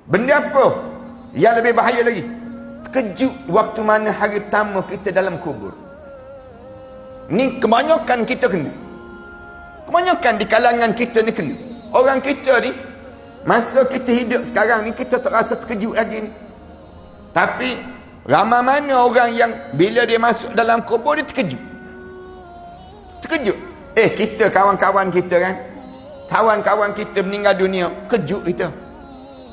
Benda apa yang lebih bahaya lagi? Terkejut waktu mana hari pertama kita dalam kubur. Ni kebanyakan kita kena. Kebanyakan di kalangan kita ni kena. Orang kita ni, masa kita hidup sekarang ni, kita tak rasa terkejut lagi ni. Tapi ramai mana orang yang bila dia masuk dalam kubur dia terkejut. Terkejut. Kita kawan-kawan kita kan, kawan-kawan kita meninggal dunia, kejut kita.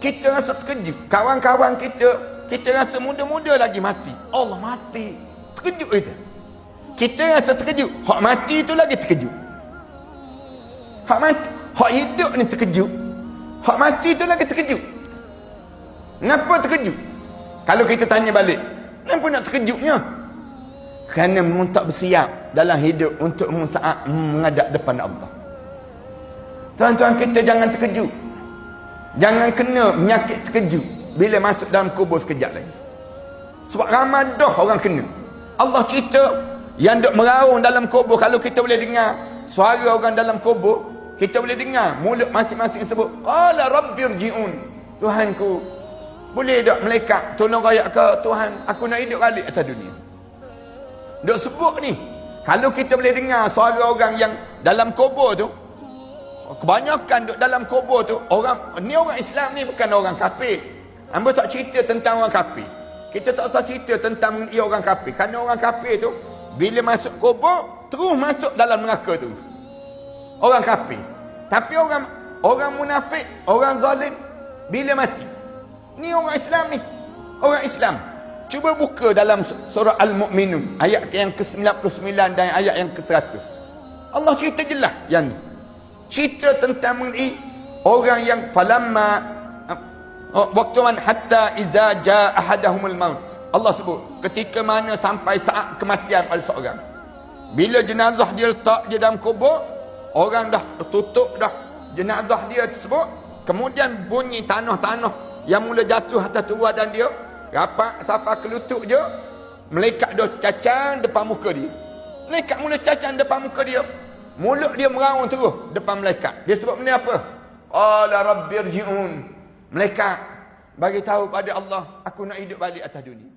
Kita rasa terkejut. Kawan-kawan kita rasa muda-muda lagi mati. Allah mati. Terkejut kita. Kita rasa terkejut. Hak mati tu lagi terkejut. Hak mati, hak hidup ni terkejut. Hak mati tu lagi terkejut. Kenapa terkejut? Kalau kita tanya balik, kenapa nak terkejutnya? Kerana mu tak bersiap dalam hidup untuk mu saat menghadap depan Allah. Tuan-tuan, kita jangan terkejut. Jangan kena penyakit terkejut bila masuk dalam kubur sekejap lagi. Sebab ramai dah orang kena. Allah cerita yang duk meraung dalam kubur. Kalau kita boleh dengar suara orang dalam kubur, kita boleh dengar mulut masing-masing sebut, qala rabbirji'un, Tuhanku, boleh tak malaikat tolong rakyat ke Tuhan, aku nak hidup balik atas dunia. Duk sebut ni. Kalau kita boleh dengar suara orang yang dalam kubur tu, kebanyakan duk dalam kubur tu, orang Islam ni bukan orang kafir. Hamba tak cerita tentang orang kafir. Kita tak usah cerita tentang orang kafir. Kerana orang kafir tu, bila masuk kubur, terus masuk dalam neraka tu. Orang kafir. Tapi orang munafik, orang zalim, bila mati. Ni orang Islam ni. Orang Islam. Cuba buka dalam surah Al-Mu'minun, ayat yang ke-99 dan ayat yang ke-100. Allah cerita jelas yang ni. Cerita tentang mengenai orang yang falamma waktu man hatta iza jaa ahadahumul maut. Allah sebut ketika mana sampai saat kematian pada seorang. Bila jenazah dia letak di dalam kubur, orang dah tutup dah jenazah dia tersebut, kemudian bunyi tanah-tanah yang mula jatuh atas tubuh dan dia rapat sampai ke lutut je, malaikat dah cacang depan muka dia. Malaikat mula cacang depan muka dia. Mulut dia meraung terus depan malaikat. Dia sebut benda apa? Qala rabbirji'un. Malaikat bagi tahu pada Allah, aku nak hidup balik atas dunia.